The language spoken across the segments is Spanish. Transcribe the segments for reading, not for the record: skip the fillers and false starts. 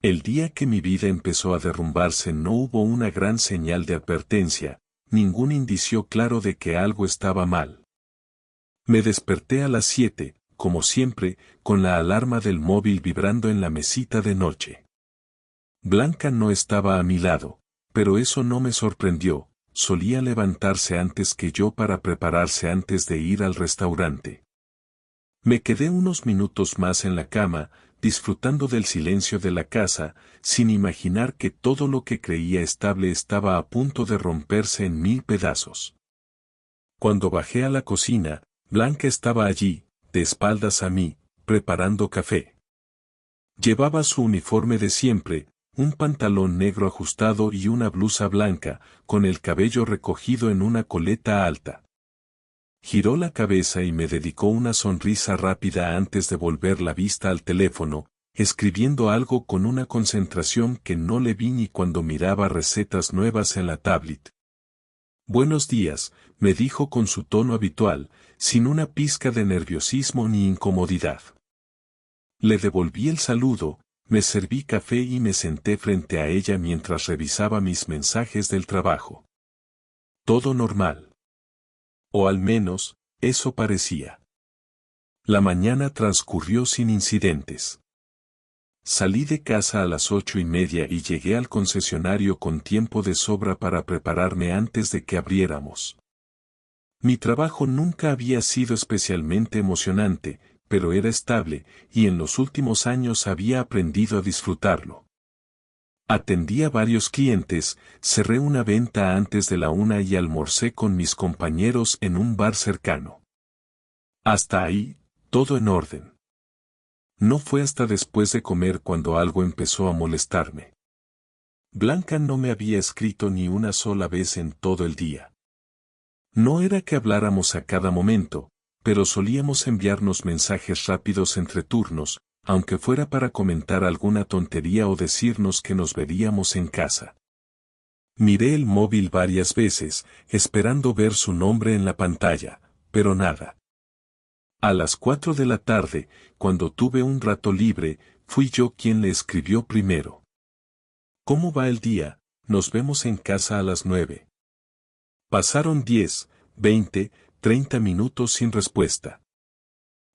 El día que mi vida empezó a derrumbarse no hubo una gran señal de advertencia, ningún indicio claro de que algo estaba mal. Me desperté a las 7, como siempre, con la alarma del móvil vibrando en la mesita de noche. Blanca no estaba a mi lado, pero eso no me sorprendió, solía levantarse antes que yo para prepararse antes de ir al restaurante. Me quedé unos minutos más en la cama, disfrutando del silencio de la casa, sin imaginar que todo lo que creía estable estaba a punto de romperse en mil pedazos. Cuando bajé a la cocina, Blanca estaba allí, de espaldas a mí, preparando café. Llevaba su uniforme de siempre, un pantalón negro ajustado y una blusa blanca, con el cabello recogido en una coleta alta. Giró la cabeza y me dedicó una sonrisa rápida antes de volver la vista al teléfono, escribiendo algo con una concentración que no le vi ni cuando miraba recetas nuevas en la tablet. Buenos días, me dijo con su tono habitual, sin una pizca de nerviosismo ni incomodidad. Le devolví el saludo, me serví café y me senté frente a ella mientras revisaba mis mensajes del trabajo. Todo normal. O al menos, eso parecía. La mañana transcurrió sin incidentes. Salí de casa a las 8:30 y llegué al concesionario con tiempo de sobra para prepararme antes de que abriéramos. Mi trabajo nunca había sido especialmente emocionante, pero era estable, y en los últimos años había aprendido a disfrutarlo. Atendí a varios clientes, cerré una venta antes de la 1 y almorcé con mis compañeros en un bar cercano. Hasta ahí, todo en orden. No fue hasta después de comer cuando algo empezó a molestarme. Blanca no me había escrito ni una sola vez en todo el día. No era que habláramos a cada momento, pero solíamos enviarnos mensajes rápidos entre turnos, aunque fuera para comentar alguna tontería o decirnos que nos veríamos en casa. Miré el móvil varias veces, esperando ver su nombre en la pantalla, pero nada. A las 4 de la tarde, cuando tuve un rato libre, fui yo quien le escribió primero. ¿Cómo va el día? Nos vemos en casa a las 9. Pasaron 10, 20, 30 minutos sin respuesta.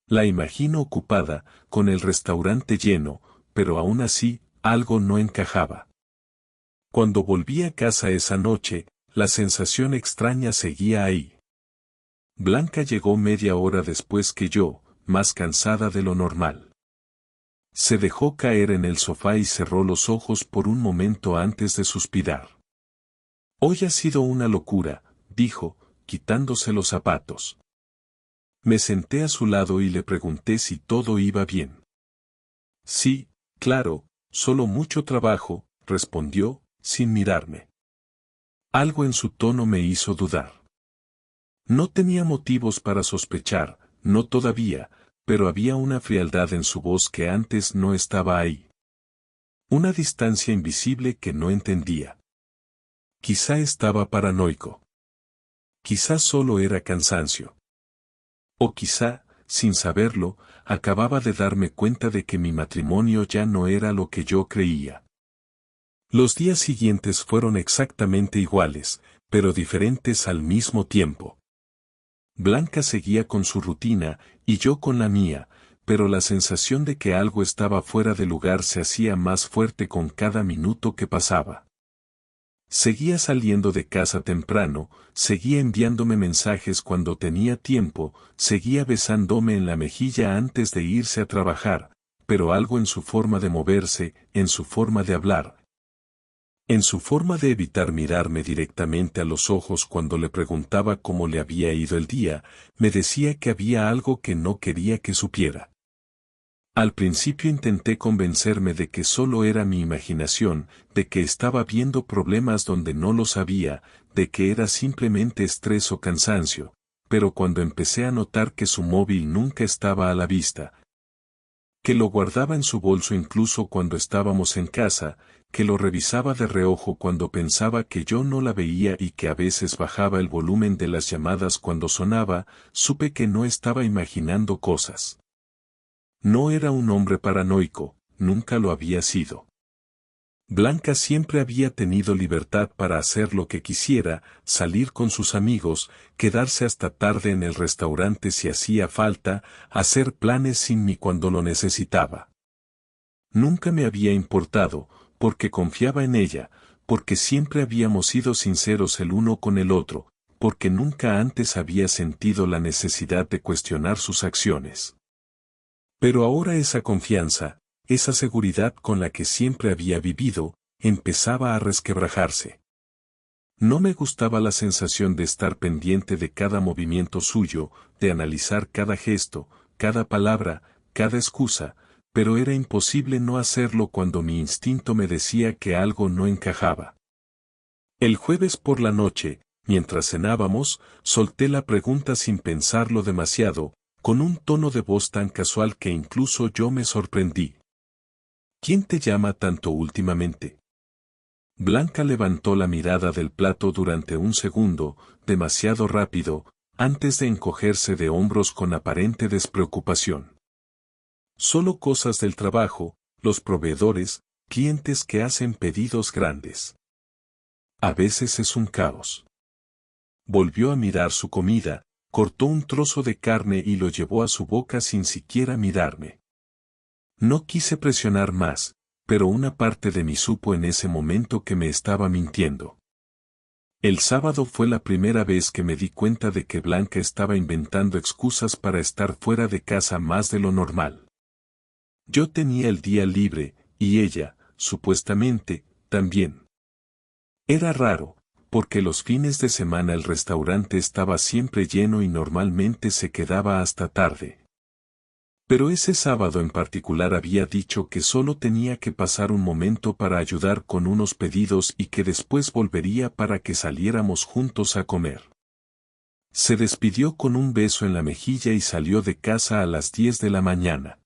La imagino ocupada, con el restaurante lleno, pero aún así, algo no encajaba. Cuando volví a casa esa noche, la sensación extraña seguía ahí. Blanca llegó media hora después que yo, más cansada de lo normal. Se dejó caer en el sofá y cerró los ojos por un momento antes de suspirar. Hoy ha sido una locura, dijo, quitándose los zapatos. Me senté a su lado y le pregunté si todo iba bien. Sí, claro, solo mucho trabajo, respondió, sin mirarme. Algo en su tono me hizo dudar. No tenía motivos para sospechar, no todavía, pero había una frialdad en su voz que antes no estaba ahí. Una distancia invisible que no entendía. Quizá estaba paranoico. Quizá solo era cansancio. O quizá, sin saberlo, acababa de darme cuenta de que mi matrimonio ya no era lo que yo creía. Los días siguientes fueron exactamente iguales, pero diferentes al mismo tiempo. Blanca seguía con su rutina, y yo con la mía, pero la sensación de que algo estaba fuera de lugar se hacía más fuerte con cada minuto que pasaba. Seguía saliendo de casa temprano, seguía enviándome mensajes cuando tenía tiempo, seguía besándome en la mejilla antes de irse a trabajar, pero algo en su forma de moverse, en su forma de hablar, en su forma de evitar mirarme directamente a los ojos cuando le preguntaba cómo le había ido el día, me decía que había algo que no quería que supiera. Al principio intenté convencerme de que solo era mi imaginación, de que estaba viendo problemas donde no los había, de que era simplemente estrés o cansancio, pero cuando empecé a notar que su móvil nunca estaba a la vista, que lo guardaba en su bolso incluso cuando estábamos en casa, que lo revisaba de reojo cuando pensaba que yo no la veía y que a veces bajaba el volumen de las llamadas cuando sonaba, supe que no estaba imaginando cosas. No era un hombre paranoico, nunca lo había sido. Blanca siempre había tenido libertad para hacer lo que quisiera, salir con sus amigos, quedarse hasta tarde en el restaurante si hacía falta, hacer planes sin mí cuando lo necesitaba. Nunca me había importado, porque confiaba en ella, porque siempre habíamos sido sinceros el uno con el otro, porque nunca antes había sentido la necesidad de cuestionar sus acciones. Pero ahora esa confianza, esa seguridad con la que siempre había vivido, empezaba a resquebrajarse. No me gustaba la sensación de estar pendiente de cada movimiento suyo, de analizar cada gesto, cada palabra, cada excusa, pero era imposible no hacerlo cuando mi instinto me decía que algo no encajaba. El jueves por la noche, mientras cenábamos, solté la pregunta sin pensarlo demasiado, con un tono de voz tan casual que incluso yo me sorprendí. ¿Quién te llama tanto últimamente? Blanca levantó la mirada del plato durante un segundo, demasiado rápido, antes de encogerse de hombros con aparente despreocupación. Solo cosas del trabajo, los proveedores, clientes que hacen pedidos grandes. A veces es un caos. Volvió a mirar su comida, cortó un trozo de carne y lo llevó a su boca sin siquiera mirarme. No quise presionar más, pero una parte de mí supo en ese momento que me estaba mintiendo. El sábado fue la primera vez que me di cuenta de que Blanca estaba inventando excusas para estar fuera de casa más de lo normal. Yo tenía el día libre, y ella, supuestamente, también. Era raro, porque los fines de semana el restaurante estaba siempre lleno y normalmente se quedaba hasta tarde. Pero ese sábado en particular había dicho que solo tenía que pasar un momento para ayudar con unos pedidos y que después volvería para que saliéramos juntos a comer. Se despidió con un beso en la mejilla y salió de casa a las 10 de la mañana.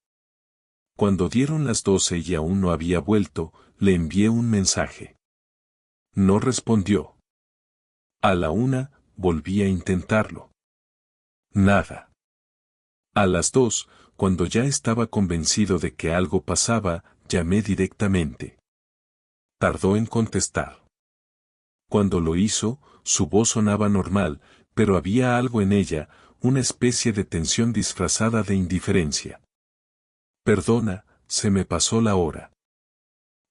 Cuando dieron las 12 y aún no había vuelto, le envié un mensaje. No respondió. A la 1, volví a intentarlo. Nada. A las 2, cuando ya estaba convencido de que algo pasaba, llamé directamente. Tardó en contestar. Cuando lo hizo, su voz sonaba normal, pero había algo en ella, una especie de tensión disfrazada de indiferencia. Perdona, se me pasó la hora.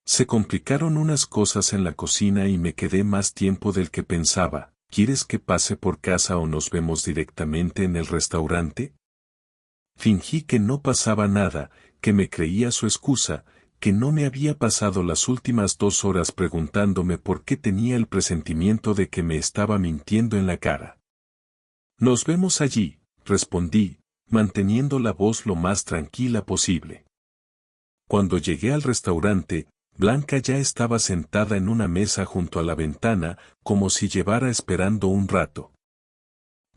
Se complicaron unas cosas en la cocina y me quedé más tiempo del que pensaba. ¿Quieres que pase por casa o nos vemos directamente en el restaurante? Fingí que no pasaba nada, que me creía su excusa, que no me había pasado las últimas 2 horas preguntándome por qué tenía el presentimiento de que me estaba mintiendo en la cara. Nos vemos allí, respondí, manteniendo la voz lo más tranquila posible. Cuando llegué al restaurante, Blanca ya estaba sentada en una mesa junto a la ventana, como si llevara esperando un rato.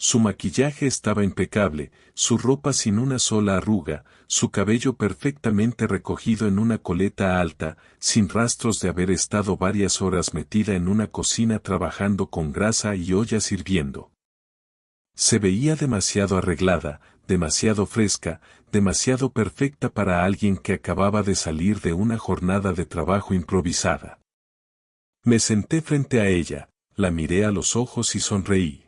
Su maquillaje estaba impecable, su ropa sin una sola arruga, su cabello perfectamente recogido en una coleta alta, sin rastros de haber estado varias horas metida en una cocina trabajando con grasa y ollas hirviendo. Se veía demasiado arreglada, demasiado fresca, demasiado perfecta para alguien que acababa de salir de una jornada de trabajo improvisada. Me senté frente a ella, la miré a los ojos y sonreí.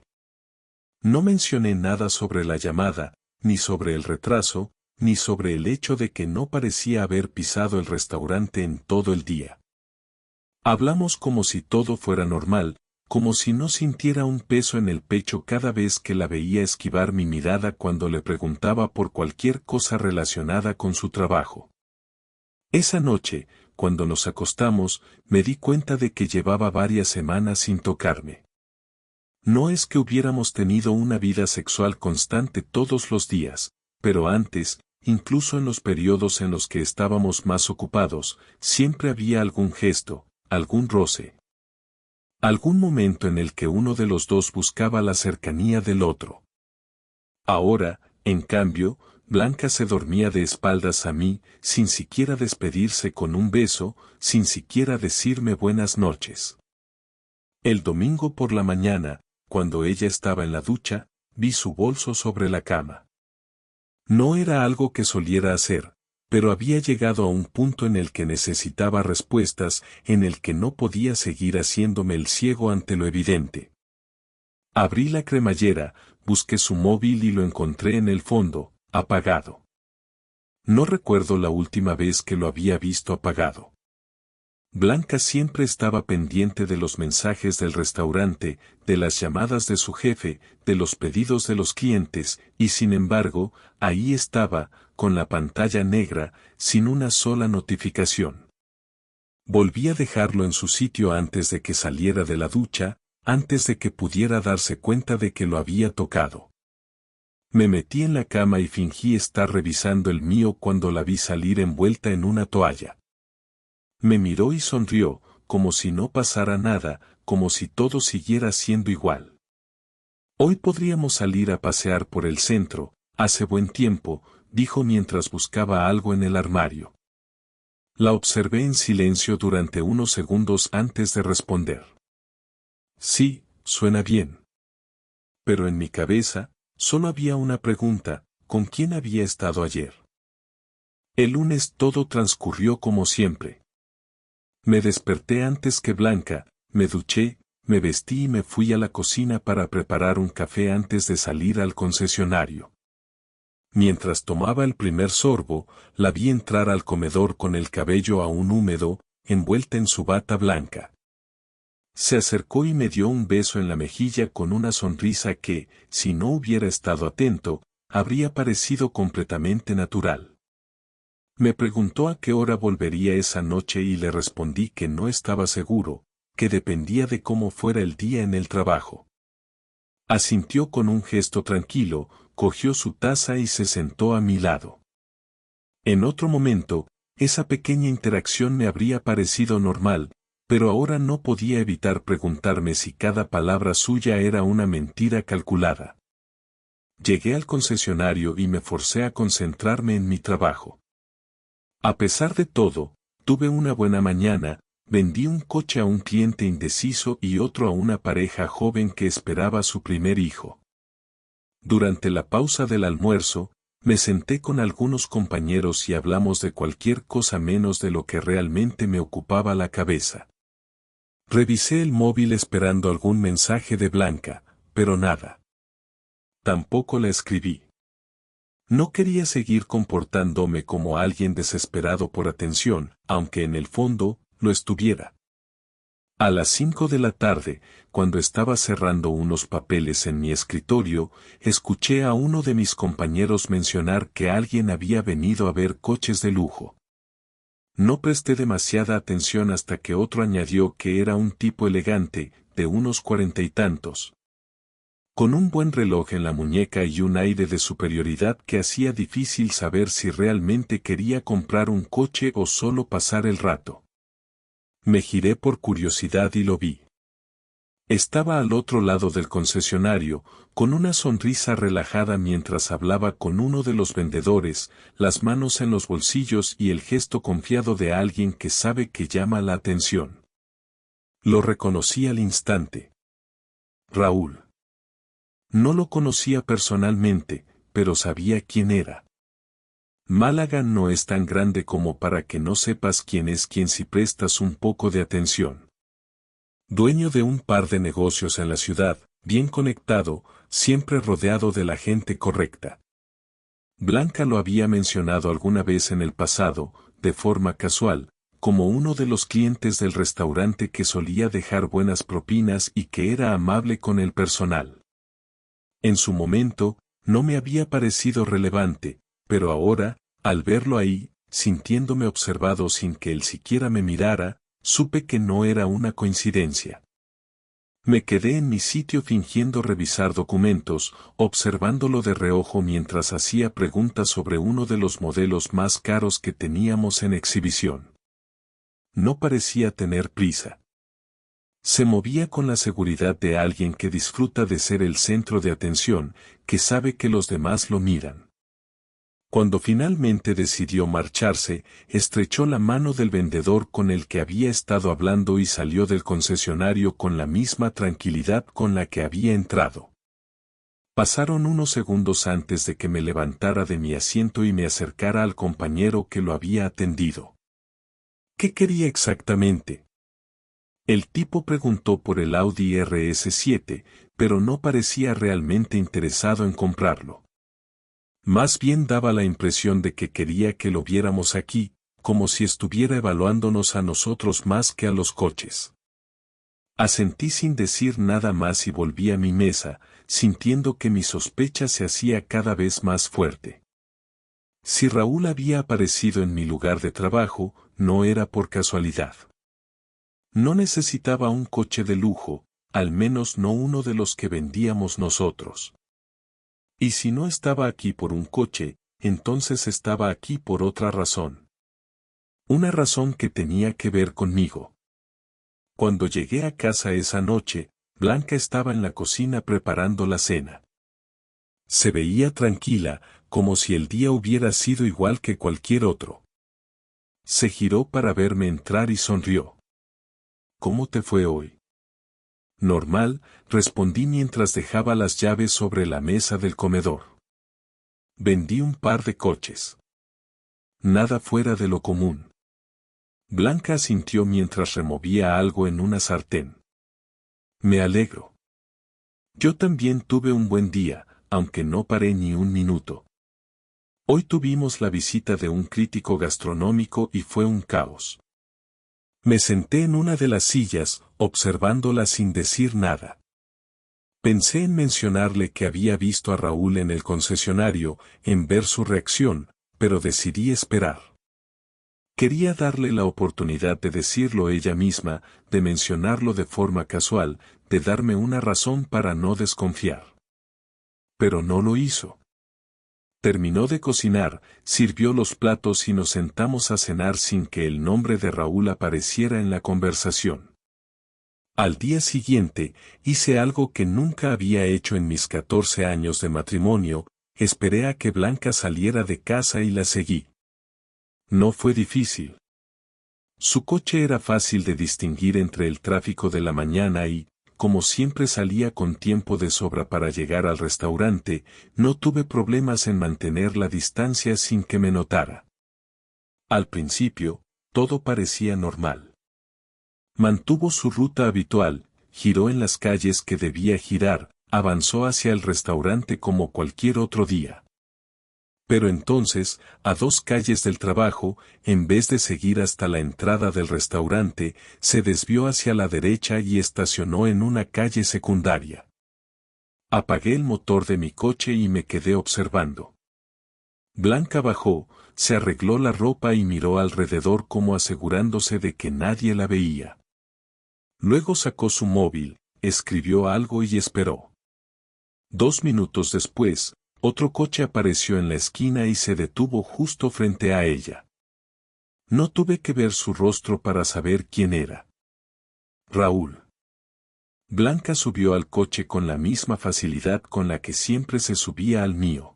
No mencioné nada sobre la llamada, ni sobre el retraso, ni sobre el hecho de que no parecía haber pisado el restaurante en todo el día. Hablamos como si todo fuera normal, como si no sintiera un peso en el pecho cada vez que la veía esquivar mi mirada cuando le preguntaba por cualquier cosa relacionada con su trabajo. Esa noche, cuando nos acostamos, me di cuenta de que llevaba varias semanas sin tocarme. No es que hubiéramos tenido una vida sexual constante todos los días, pero antes, incluso en los periodos en los que estábamos más ocupados, siempre había algún gesto, algún roce. Algún momento en el que uno de los dos buscaba la cercanía del otro. Ahora, en cambio, Blanca se dormía de espaldas a mí, sin siquiera despedirse con un beso, sin siquiera decirme buenas noches. El domingo por la mañana, cuando ella estaba en la ducha, vi su bolso sobre la cama. No era algo que soliera hacer, pero había llegado a un punto en el que necesitaba respuestas, en el que no podía seguir haciéndome el ciego ante lo evidente. Abrí la cremallera, busqué su móvil y lo encontré en el fondo, apagado. No recuerdo la última vez que lo había visto apagado. Blanca siempre estaba pendiente de los mensajes del restaurante, de las llamadas de su jefe, de los pedidos de los clientes, y sin embargo, ahí estaba, con la pantalla negra, sin una sola notificación. Volví a dejarlo en su sitio antes de que saliera de la ducha, antes de que pudiera darse cuenta de que lo había tocado. Me metí en la cama y fingí estar revisando el mío cuando la vi salir envuelta en una toalla. Me miró y sonrió, como si no pasara nada, como si todo siguiera siendo igual. Hoy podríamos salir a pasear por el centro, hace buen tiempo, dijo mientras buscaba algo en el armario. La observé en silencio durante unos segundos antes de responder. Sí, suena bien. Pero en mi cabeza, solo había una pregunta: ¿con quién había estado ayer? El lunes todo transcurrió como siempre. Me desperté antes que Blanca, me duché, me vestí y me fui a la cocina para preparar un café antes de salir al concesionario. Mientras tomaba el primer sorbo, la vi entrar al comedor con el cabello aún húmedo, envuelta en su bata blanca. Se acercó y me dio un beso en la mejilla con una sonrisa que, si no hubiera estado atento, habría parecido completamente natural. Me preguntó a qué hora volvería esa noche y le respondí que no estaba seguro, que dependía de cómo fuera el día en el trabajo. Asintió con un gesto tranquilo, cogió su taza y se sentó a mi lado. En otro momento, esa pequeña interacción me habría parecido normal, pero ahora no podía evitar preguntarme si cada palabra suya era una mentira calculada. Llegué al concesionario y me forcé a concentrarme en mi trabajo. A pesar de todo, tuve una buena mañana, vendí un coche a un cliente indeciso y otro a una pareja joven que esperaba su primer hijo. Durante la pausa del almuerzo, me senté con algunos compañeros y hablamos de cualquier cosa menos de lo que realmente me ocupaba la cabeza. Revisé el móvil esperando algún mensaje de Blanca, pero nada. Tampoco la escribí. No quería seguir comportándome como alguien desesperado por atención, aunque en el fondo, lo estuviera. A las 5 de la tarde, cuando estaba cerrando unos papeles en mi escritorio, escuché a uno de mis compañeros mencionar que alguien había venido a ver coches de lujo. No presté demasiada atención hasta que otro añadió que era un tipo elegante, de unos 40 y tantos. Con un buen reloj en la muñeca y un aire de superioridad que hacía difícil saber si realmente quería comprar un coche o solo pasar el rato. Me giré por curiosidad y lo vi. Estaba al otro lado del concesionario, con una sonrisa relajada mientras hablaba con uno de los vendedores, las manos en los bolsillos y el gesto confiado de alguien que sabe que llama la atención. Lo reconocí al instante. Raúl. No lo conocía personalmente, pero sabía quién era. Málaga no es tan grande como para que no sepas quién es quien si prestas un poco de atención. Dueño de un par de negocios en la ciudad, bien conectado, siempre rodeado de la gente correcta. Blanca lo había mencionado alguna vez en el pasado, de forma casual, como uno de los clientes del restaurante que solía dejar buenas propinas y que era amable con el personal. En su momento, no me había parecido relevante, pero ahora, al verlo ahí, sintiéndome observado sin que él siquiera me mirara, supe que no era una coincidencia. Me quedé en mi sitio fingiendo revisar documentos, observándolo de reojo mientras hacía preguntas sobre uno de los modelos más caros que teníamos en exhibición. No parecía tener prisa. Se movía con la seguridad de alguien que disfruta de ser el centro de atención, que sabe que los demás lo miran. Cuando finalmente decidió marcharse, estrechó la mano del vendedor con el que había estado hablando y salió del concesionario con la misma tranquilidad con la que había entrado. Pasaron unos segundos antes de que me levantara de mi asiento y me acercara al compañero que lo había atendido. ¿Qué quería exactamente? El tipo preguntó por el Audi RS7, pero no parecía realmente interesado en comprarlo. Más bien daba la impresión de que quería que lo viéramos aquí, como si estuviera evaluándonos a nosotros más que a los coches. Asentí sin decir nada más y volví a mi mesa, sintiendo que mi sospecha se hacía cada vez más fuerte. Si Raúl había aparecido en mi lugar de trabajo, no era por casualidad. No necesitaba un coche de lujo, al menos no uno de los que vendíamos nosotros. Y si no estaba aquí por un coche, entonces estaba aquí por otra razón. Una razón que tenía que ver conmigo. Cuando llegué a casa esa noche, Blanca estaba en la cocina preparando la cena. Se veía tranquila, como si el día hubiera sido igual que cualquier otro. Se giró para verme entrar y sonrió. ¿Cómo te fue hoy? Normal, respondí mientras dejaba las llaves sobre la mesa del comedor. Vendí un par de coches. Nada fuera de lo común. Blanca asintió mientras removía algo en una sartén. Me alegro. Yo también tuve un buen día, aunque no paré ni un minuto. Hoy tuvimos la visita de un crítico gastronómico y fue un caos. Me senté en una de las sillas, observándola sin decir nada. Pensé en mencionarle que había visto a Raúl en el concesionario, en ver su reacción, pero decidí esperar. Quería darle la oportunidad de decirlo ella misma, de mencionarlo de forma casual, de darme una razón para no desconfiar. Pero no lo hizo. Terminó de cocinar, sirvió los platos y nos sentamos a cenar sin que el nombre de Raúl apareciera en la conversación. Al día siguiente, hice algo que nunca había hecho en mis 14 años de matrimonio, esperé a que Blanca saliera de casa y la seguí. No fue difícil. Su coche era fácil de distinguir entre el tráfico de la mañana y, como siempre salía con tiempo de sobra para llegar al restaurante, no tuve problemas en mantener la distancia sin que me notara. Al principio, todo parecía normal. Mantuvo su ruta habitual, giró en las calles que debía girar, avanzó hacia el restaurante como cualquier otro día. Pero entonces, a 2 calles del trabajo, en vez de seguir hasta la entrada del restaurante, se desvió hacia la derecha y estacionó en una calle secundaria. Apagué el motor de mi coche y me quedé observando. Blanca bajó, se arregló la ropa y miró alrededor como asegurándose de que nadie la veía. Luego sacó su móvil, escribió algo y esperó. 2 minutos después, otro coche apareció en la esquina y se detuvo justo frente a ella. No tuve que ver su rostro para saber quién era. Raúl. Blanca subió al coche con la misma facilidad con la que siempre se subía al mío.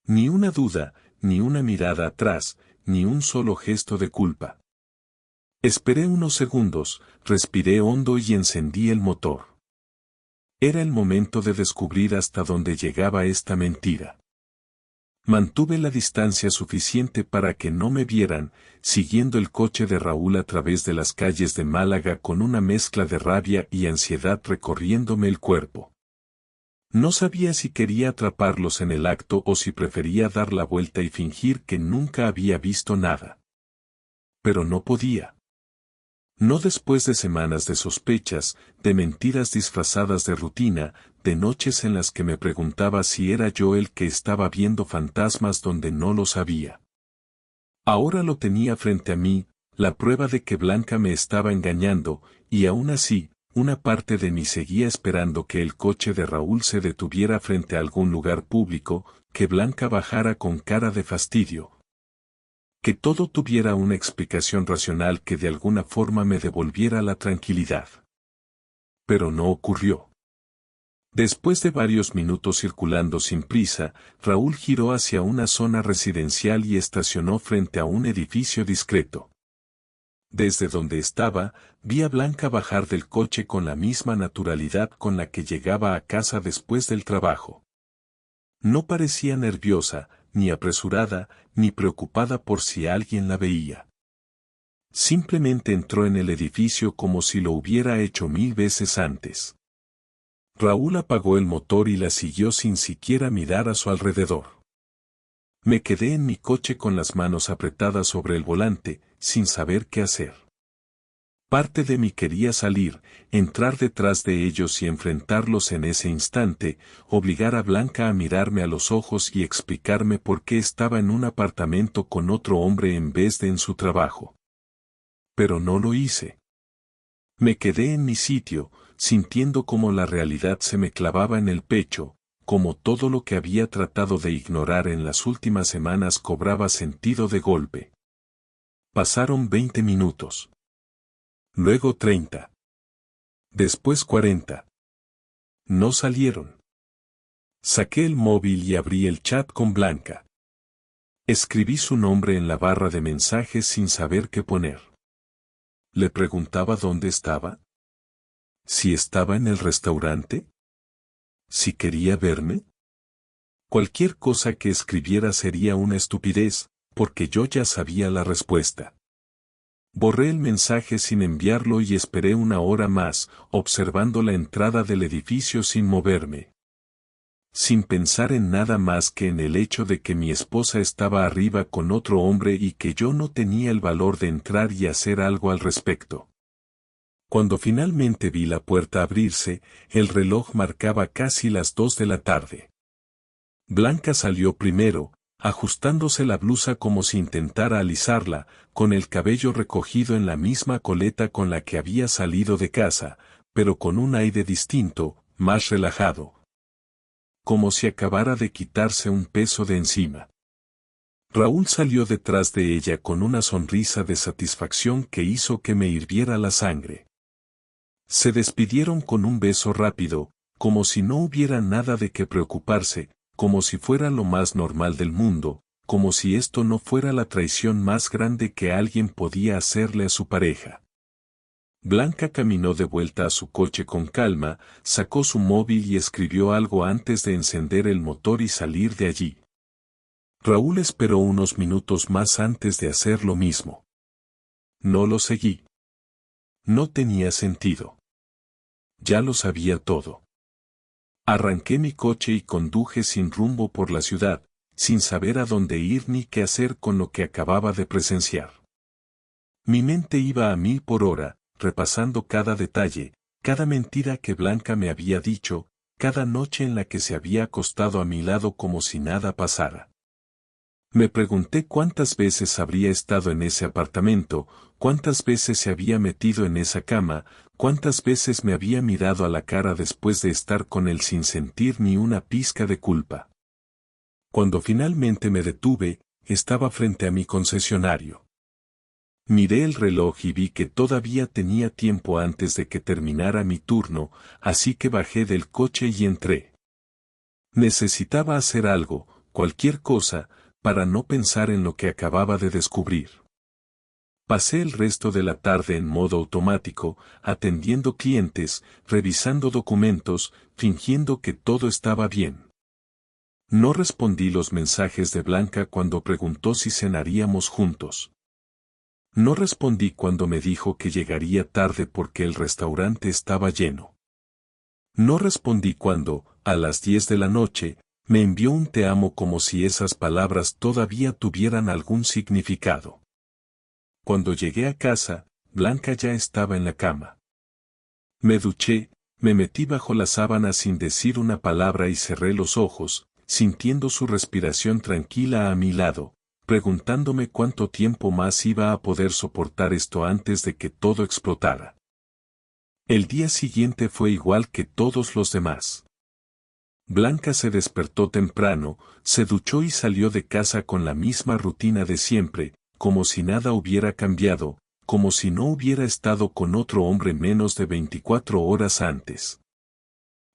Ni una duda, ni una mirada atrás, ni un solo gesto de culpa. Esperé unos segundos, respiré hondo y encendí el motor. Era el momento de descubrir hasta dónde llegaba esta mentira. Mantuve la distancia suficiente para que no me vieran, siguiendo el coche de Raúl a través de las calles de Málaga con una mezcla de rabia y ansiedad recorriéndome el cuerpo. No sabía si quería atraparlos en el acto o si prefería dar la vuelta y fingir que nunca había visto nada. Pero no podía. No después de semanas de sospechas, de mentiras disfrazadas de rutina, de noches en las que me preguntaba si era yo el que estaba viendo fantasmas donde no lo sabía. Ahora lo tenía frente a mí, la prueba de que Blanca me estaba engañando, y aún así, una parte de mí seguía esperando que el coche de Raúl se detuviera frente a algún lugar público, que Blanca bajara con cara de fastidio. Que todo tuviera una explicación racional que de alguna forma me devolviera la tranquilidad. Pero no ocurrió. Después de varios minutos circulando sin prisa, Raúl giró hacia una zona residencial y estacionó frente a un edificio discreto. Desde donde estaba, vi a Blanca bajar del coche con la misma naturalidad con la que llegaba a casa después del trabajo. No parecía nerviosa, ni apresurada, ni preocupada por si alguien la veía. Simplemente entró en el edificio como si lo hubiera hecho 1000 veces antes. Raúl apagó el motor y la siguió sin siquiera mirar a su alrededor. Me quedé en mi coche con las manos apretadas sobre el volante, sin saber qué hacer. Parte de mí quería salir, entrar detrás de ellos y enfrentarlos en ese instante, obligar a Blanca a mirarme a los ojos y explicarme por qué estaba en un apartamento con otro hombre en vez de en su trabajo. Pero no lo hice. Me quedé en mi sitio, sintiendo como la realidad se me clavaba en el pecho, como todo lo que había tratado de ignorar en las últimas semanas cobraba sentido de golpe. Pasaron 20 minutos. Luego 30. Después 40. No salieron. Saqué el móvil y abrí el chat con Blanca. Escribí su nombre en la barra de mensajes sin saber qué poner. Le preguntaba dónde estaba. ¿Si estaba en el restaurante? ¿Si quería verme? Cualquier cosa que escribiera sería una estupidez, porque yo ya sabía la respuesta. Borré el mensaje sin enviarlo y esperé una hora más, observando la entrada del edificio sin moverme. Sin pensar en nada más que en el hecho de que mi esposa estaba arriba con otro hombre y que yo no tenía el valor de entrar y hacer algo al respecto. Cuando finalmente vi la puerta abrirse, el reloj marcaba casi las 2 de la tarde. Blanca salió primero, ajustándose la blusa como si intentara alisarla, con el cabello recogido en la misma coleta con la que había salido de casa, pero con un aire distinto, más relajado. Como si acabara de quitarse un peso de encima. Raúl salió detrás de ella con una sonrisa de satisfacción que hizo que me hirviera la sangre. Se despidieron con un beso rápido, como si no hubiera nada de qué preocuparse, como si fuera lo más normal del mundo, como si esto no fuera la traición más grande que alguien podía hacerle a su pareja. Blanca caminó de vuelta a su coche con calma, sacó su móvil y escribió algo antes de encender el motor y salir de allí. Raúl esperó unos minutos más antes de hacer lo mismo. No lo seguí. No tenía sentido. Ya lo sabía todo. Arranqué mi coche y conduje sin rumbo por la ciudad, sin saber a dónde ir ni qué hacer con lo que acababa de presenciar. Mi mente iba a 1000 por hora, repasando cada detalle, cada mentira que Blanca me había dicho, cada noche en la que se había acostado a mi lado como si nada pasara. Me pregunté cuántas veces habría estado en ese apartamento, cuántas veces se había metido en esa cama, cuántas veces me había mirado a la cara después de estar con él sin sentir ni una pizca de culpa. Cuando finalmente me detuve, estaba frente a mi concesionario. Miré el reloj y vi que todavía tenía tiempo antes de que terminara mi turno, así que bajé del coche y entré. Necesitaba hacer algo, cualquier cosa, para no pensar en lo que acababa de descubrir. Pasé el resto de la tarde en modo automático, atendiendo clientes, revisando documentos, fingiendo que todo estaba bien. No respondí los mensajes de Blanca cuando preguntó si cenaríamos juntos. No respondí cuando me dijo que llegaría tarde porque el restaurante estaba lleno. No respondí cuando, a las 10 de la noche, me envió un te amo como si esas palabras todavía tuvieran algún significado. Cuando llegué a casa, Blanca ya estaba en la cama. Me duché, me metí bajo la sábana sin decir una palabra y cerré los ojos, sintiendo su respiración tranquila a mi lado, preguntándome cuánto tiempo más iba a poder soportar esto antes de que todo explotara. El día siguiente fue igual que todos los demás. Blanca se despertó temprano, se duchó y salió de casa con la misma rutina de siempre, como si nada hubiera cambiado, como si no hubiera estado con otro hombre menos de 24 horas antes.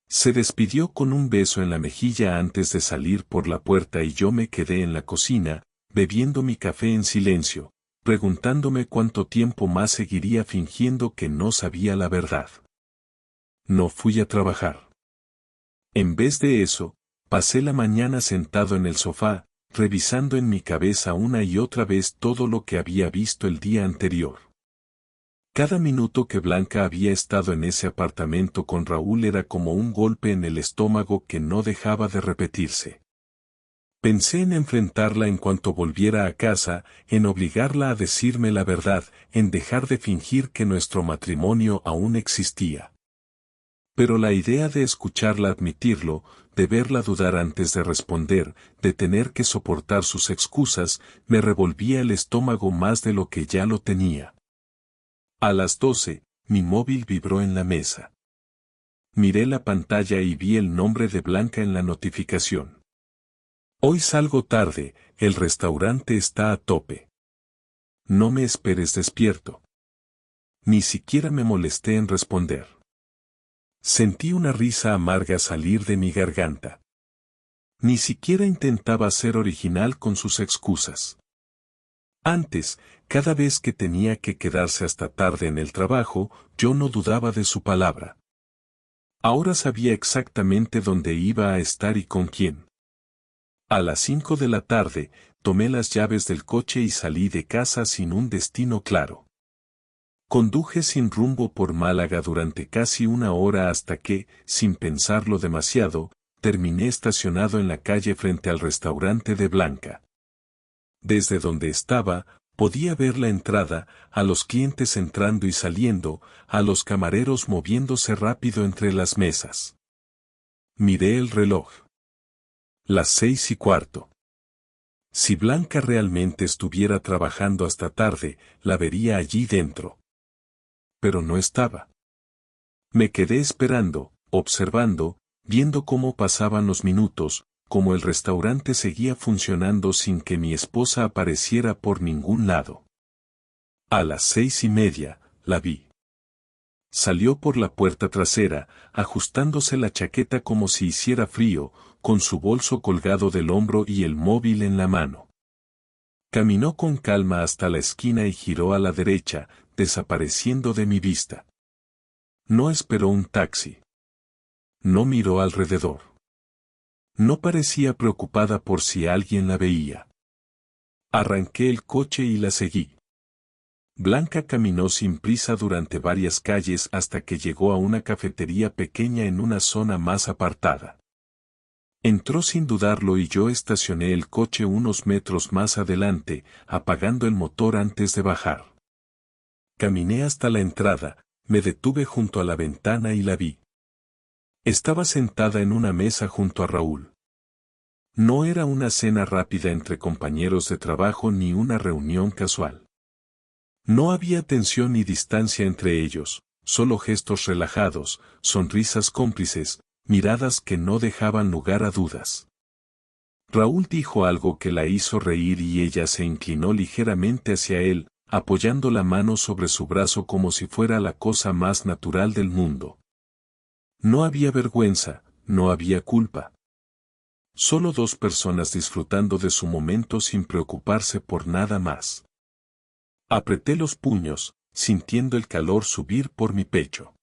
Se despidió con un beso en la mejilla antes de salir por la puerta y yo me quedé en la cocina, bebiendo mi café en silencio, preguntándome cuánto tiempo más seguiría fingiendo que no sabía la verdad. No fui a trabajar. En vez de eso, pasé la mañana sentado en el sofá, revisando en mi cabeza una y otra vez todo lo que había visto el día anterior. Cada minuto que Blanca había estado en ese apartamento con Raúl era como un golpe en el estómago que no dejaba de repetirse. Pensé en enfrentarla en cuanto volviera a casa, en obligarla a decirme la verdad, en dejar de fingir que nuestro matrimonio aún existía. Pero la idea de escucharla admitirlo, de verla dudar antes de responder, de tener que soportar sus excusas, me revolvía el estómago más de lo que ya lo tenía. A las 12, mi móvil vibró en la mesa. Miré la pantalla y vi el nombre de Blanca en la notificación. Hoy salgo tarde, el restaurante está a tope. No me esperes despierto. Ni siquiera me molesté en responder. Sentí una risa amarga salir de mi garganta. Ni siquiera intentaba ser original con sus excusas. Antes, cada vez que tenía que quedarse hasta tarde en el trabajo, yo no dudaba de su palabra. Ahora sabía exactamente dónde iba a estar y con quién. A las 5 de la tarde, tomé las llaves del coche y salí de casa sin un destino claro. Conduje sin rumbo por Málaga durante casi una hora hasta que, sin pensarlo demasiado, terminé estacionado en la calle frente al restaurante de Blanca. Desde donde estaba, podía ver la entrada, a los clientes entrando y saliendo, a los camareros moviéndose rápido entre las mesas. Miré el reloj. Las 6:15. Si Blanca realmente estuviera trabajando hasta tarde, la vería allí dentro. Pero no estaba. Me quedé esperando, observando, viendo cómo pasaban los minutos, cómo el restaurante seguía funcionando sin que mi esposa apareciera por ningún lado. A las 6:30, la vi. Salió por la puerta trasera, ajustándose la chaqueta como si hiciera frío, con su bolso colgado del hombro y el móvil en la mano. Caminó con calma hasta la esquina y giró a la derecha, desapareciendo de mi vista. No esperó un taxi. No miró alrededor. No parecía preocupada por si alguien la veía. Arranqué el coche y la seguí. Blanca caminó sin prisa durante varias calles hasta que llegó a una cafetería pequeña en una zona más apartada. Entró sin dudarlo y yo estacioné el coche unos metros más adelante, apagando el motor antes de bajar. Caminé hasta la entrada, me detuve junto a la ventana y la vi. Estaba sentada en una mesa junto a Raúl. No era una cena rápida entre compañeros de trabajo ni una reunión casual. No había tensión ni distancia entre ellos, solo gestos relajados, sonrisas cómplices, miradas que no dejaban lugar a dudas. Raúl dijo algo que la hizo reír y ella se inclinó ligeramente hacia él, apoyando la mano sobre su brazo como si fuera la cosa más natural del mundo. No había vergüenza, no había culpa. Solo dos personas disfrutando de su momento sin preocuparse por nada más. Apreté los puños, sintiendo el calor subir por mi pecho.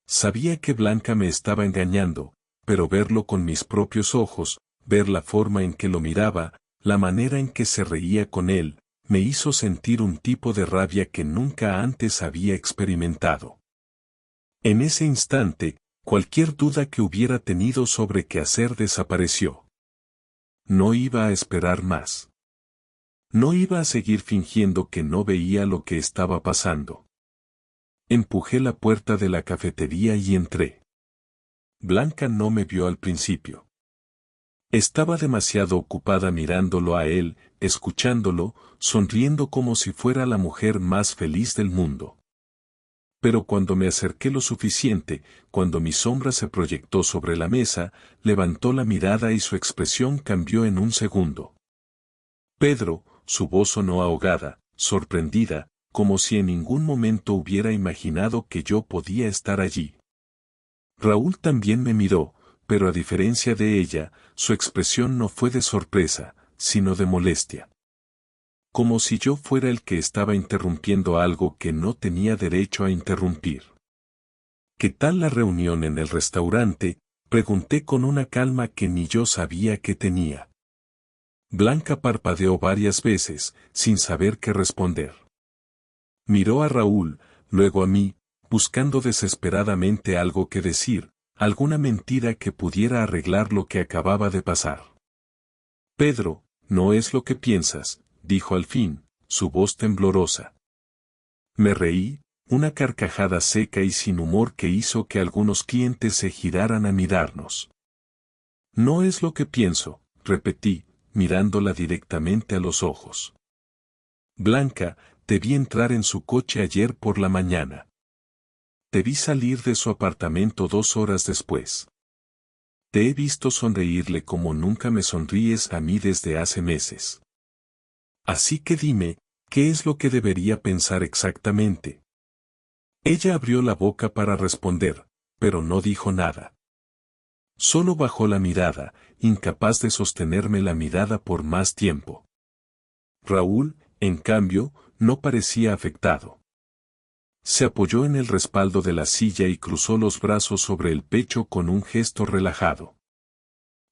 Sabía que Blanca me estaba engañando, pero verlo con mis propios ojos, ver la forma en que lo miraba, la manera en que se reía con él, me hizo sentir un tipo de rabia que nunca antes había experimentado. En ese instante, cualquier duda que hubiera tenido sobre qué hacer desapareció. No iba a esperar más. No iba a seguir fingiendo que no veía lo que estaba pasando. Empujé la puerta de la cafetería y entré. Blanca no me vio al principio. Estaba demasiado ocupada mirándolo a él, escuchándolo, sonriendo como si fuera la mujer más feliz del mundo. Pero cuando me acerqué lo suficiente, cuando mi sombra se proyectó sobre la mesa, levantó la mirada y su expresión cambió en un segundo. Pedro, su voz sonó ahogada, sorprendida, como si en ningún momento hubiera imaginado que yo podía estar allí. Raúl también me miró, pero a diferencia de ella, su expresión no fue de sorpresa, sino de molestia. como si yo fuera el que estaba interrumpiendo algo que no tenía derecho a interrumpir. ¿Qué tal la reunión en el restaurante?, pregunté con una calma que ni yo sabía que tenía. Blanca parpadeó varias veces, sin saber qué responder. Miró a Raúl, luego a mí, buscando desesperadamente algo que decir, alguna mentira que pudiera arreglar lo que acababa de pasar. Pedro, no es lo que piensas, dijo al fin, su voz temblorosa. Me reí, una carcajada seca y sin humor que hizo que algunos clientes se giraran a mirarnos. No es lo que pienso, repetí, mirándola directamente a los ojos. Blanca, te vi entrar en su coche ayer por la mañana. Te vi salir de su apartamento 2 horas después. Te he visto sonreírle como nunca me sonríes a mí desde hace meses. Así que dime, ¿qué es lo que debería pensar exactamente? Ella abrió la boca para responder, pero no dijo nada. Solo bajó la mirada, incapaz de sostenerme la mirada por más tiempo. Raúl, en cambio, no parecía afectado. Se apoyó en el respaldo de la silla y cruzó los brazos sobre el pecho con un gesto relajado.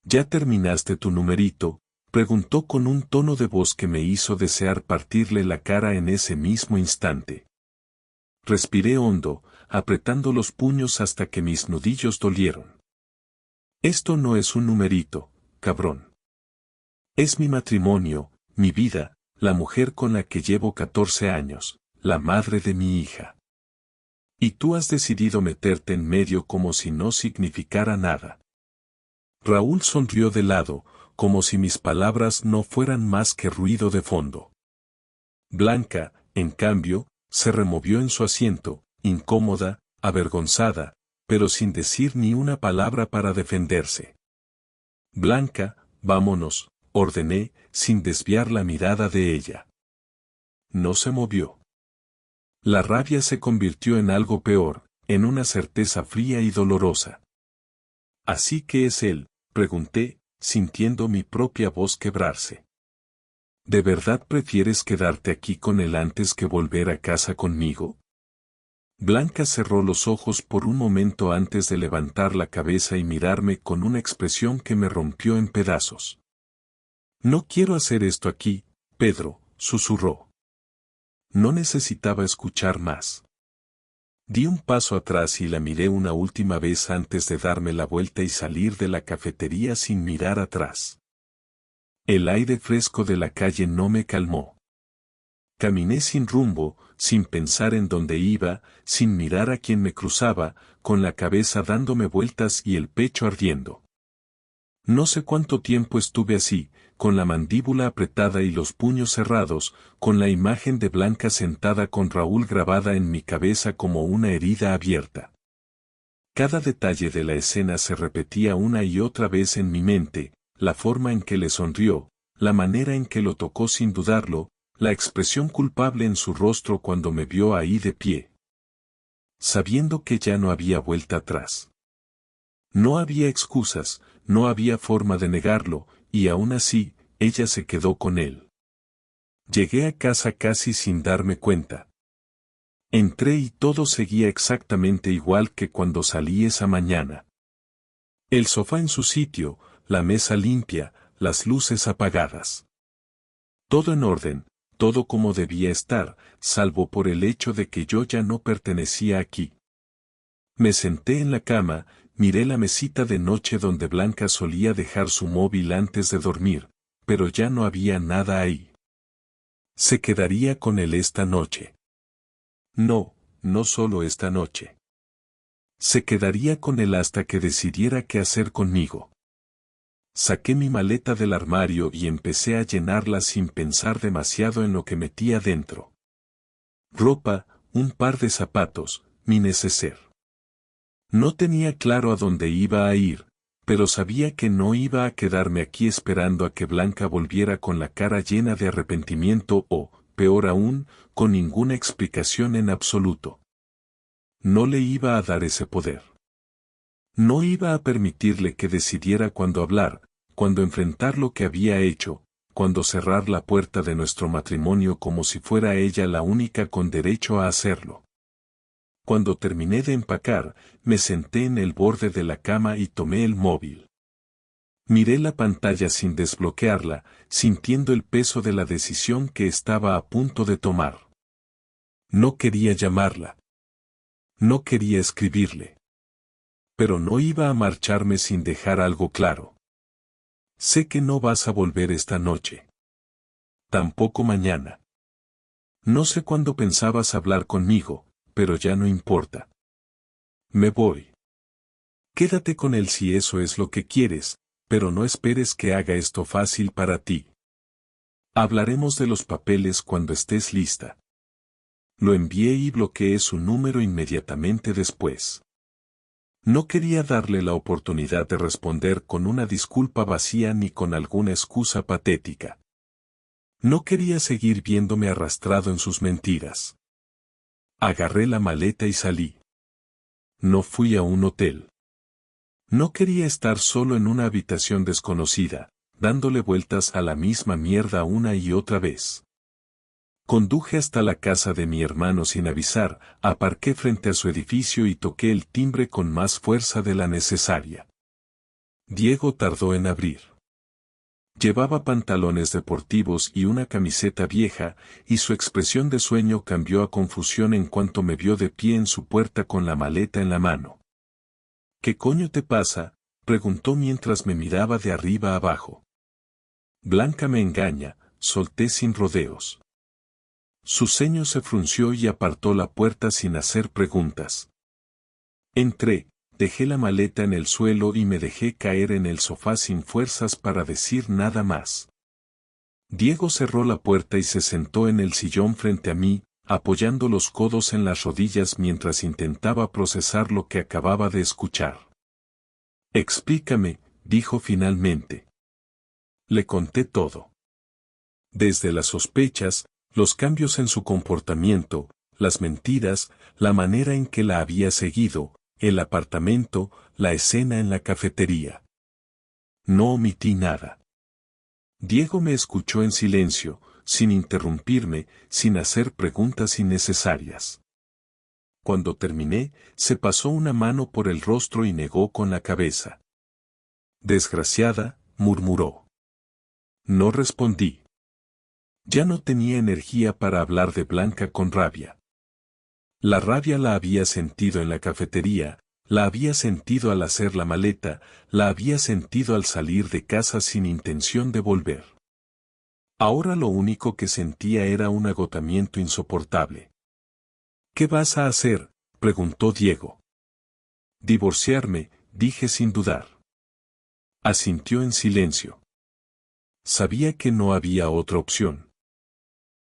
¿Ya terminaste tu numerito?, preguntó con un tono de voz que me hizo desear partirle la cara en ese mismo instante. Respiré hondo, apretando los puños hasta que mis nudillos dolieron. Esto no es un numerito, cabrón. Es mi matrimonio, mi vida, la mujer con la que llevo 14 años, la madre de mi hija. Y tú has decidido meterte en medio como si no significara nada. Raúl sonrió de lado, como si mis palabras no fueran más que ruido de fondo. Blanca, en cambio, se removió en su asiento, incómoda, avergonzada, pero sin decir ni una palabra para defenderse. Blanca, vámonos, ordené, sin desviar la mirada de ella. No se movió. La rabia se convirtió en algo peor, en una certeza fría y dolorosa. ¿Así que es él?, pregunté, sintiendo mi propia voz quebrarse. ¿De verdad prefieres quedarte aquí con él antes que volver a casa conmigo? Blanca cerró los ojos por un momento antes de levantar la cabeza y mirarme con una expresión que me rompió en pedazos. No quiero hacer esto aquí, Pedro, susurró. No necesitaba escuchar más. Di un paso atrás y la miré una última vez antes de darme la vuelta y salir de la cafetería sin mirar atrás. El aire fresco de la calle no me calmó. Caminé sin rumbo, sin pensar en dónde iba, sin mirar a quien me cruzaba, con la cabeza dándome vueltas y el pecho ardiendo. No sé cuánto tiempo estuve así, con la mandíbula apretada y los puños cerrados, con la imagen de Blanca sentada con Raúl grabada en mi cabeza como una herida abierta. Cada detalle de la escena se repetía una y otra vez en mi mente, la forma en que le sonrió, la manera en que lo tocó sin dudarlo, la expresión culpable en su rostro cuando me vio ahí de pie. Sabiendo que ya no había vuelta atrás. No había excusas, no había forma de negarlo, y aún así, ella se quedó con él. Llegué a casa casi sin darme cuenta. Entré y todo seguía exactamente igual que cuando salí esa mañana. El sofá en su sitio, la mesa limpia, las luces apagadas. Todo en orden, todo como debía estar, salvo por el hecho de que yo ya no pertenecía aquí. Me senté en la cama, miré la mesita de noche donde Blanca solía dejar su móvil antes de dormir, pero ya no había nada ahí. Se quedaría con él esta noche. No, no solo esta noche. Se quedaría con él hasta que decidiera qué hacer conmigo. Saqué mi maleta del armario y empecé a llenarla sin pensar demasiado en lo que metía dentro. Ropa, un par de zapatos, mi neceser. No tenía claro a dónde iba a ir, pero sabía que no iba a quedarme aquí esperando a que Blanca volviera con la cara llena de arrepentimiento o, peor aún, con ninguna explicación en absoluto. No le iba a dar ese poder. No iba a permitirle que decidiera cuándo hablar, cuándo enfrentar lo que había hecho, cuando cerrar la puerta de nuestro matrimonio como si fuera ella la única con derecho a hacerlo. Cuando terminé de empacar, me senté en el borde de la cama y tomé el móvil. Miré la pantalla sin desbloquearla, sintiendo el peso de la decisión que estaba a punto de tomar. No quería llamarla. No quería escribirle. Pero no iba a marcharme sin dejar algo claro. Sé que no vas a volver esta noche. Tampoco mañana. No sé cuándo pensabas hablar conmigo, pero ya no importa. Me voy. Quédate con él si eso es lo que quieres, pero no esperes que haga esto fácil para ti. Hablaremos de los papeles cuando estés lista. Lo envié y bloqueé su número inmediatamente después. No quería darle la oportunidad de responder con una disculpa vacía ni con alguna excusa patética. No quería seguir viéndome arrastrado en sus mentiras. Agarré la maleta y salí. No fui a un hotel. No quería estar solo en una habitación desconocida, dándole vueltas a la misma mierda una y otra vez. Conduje hasta la casa de mi hermano sin avisar, aparqué frente a su edificio y toqué el timbre con más fuerza de la necesaria. Diego tardó en abrir. Llevaba pantalones deportivos y una camiseta vieja, y su expresión de sueño cambió a confusión en cuanto me vio de pie en su puerta con la maleta en la mano. ¿Qué coño te pasa?, preguntó mientras me miraba de arriba abajo. Blanca me engaña, solté sin rodeos. Su ceño se frunció y apartó la puerta sin hacer preguntas. Entré, dejé la maleta en el suelo y me dejé caer en el sofá sin fuerzas para decir nada más. Diego cerró la puerta y se sentó en el sillón frente a mí, apoyando los codos en las rodillas mientras intentaba procesar lo que acababa de escuchar. Explícame, dijo finalmente. Le conté todo. Desde las sospechas, los cambios en su comportamiento, las mentiras, la manera en que la había seguido, el apartamento, la escena en la cafetería. No omití nada. Diego me escuchó en silencio, sin interrumpirme, sin hacer preguntas innecesarias. Cuando terminé, se pasó una mano por el rostro y negó con la cabeza. Desgraciada, murmuró. No respondí. Ya no tenía energía para hablar de Blanca con rabia. La rabia la había sentido en la cafetería, la había sentido al hacer la maleta, la había sentido al salir de casa sin intención de volver. Ahora lo único que sentía era un agotamiento insoportable. ¿Qué vas a hacer?, preguntó Diego. Divorciarme, dije sin dudar. Asintió en silencio. Sabía que no había otra opción.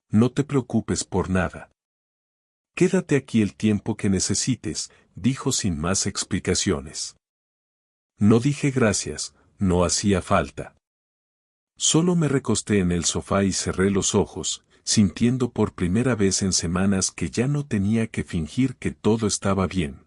No te preocupes por nada. Quédate aquí el tiempo que necesites, dijo sin más explicaciones. No dije gracias, no hacía falta. Solo me recosté en el sofá y cerré los ojos, sintiendo por primera vez en semanas que ya no tenía que fingir que todo estaba bien.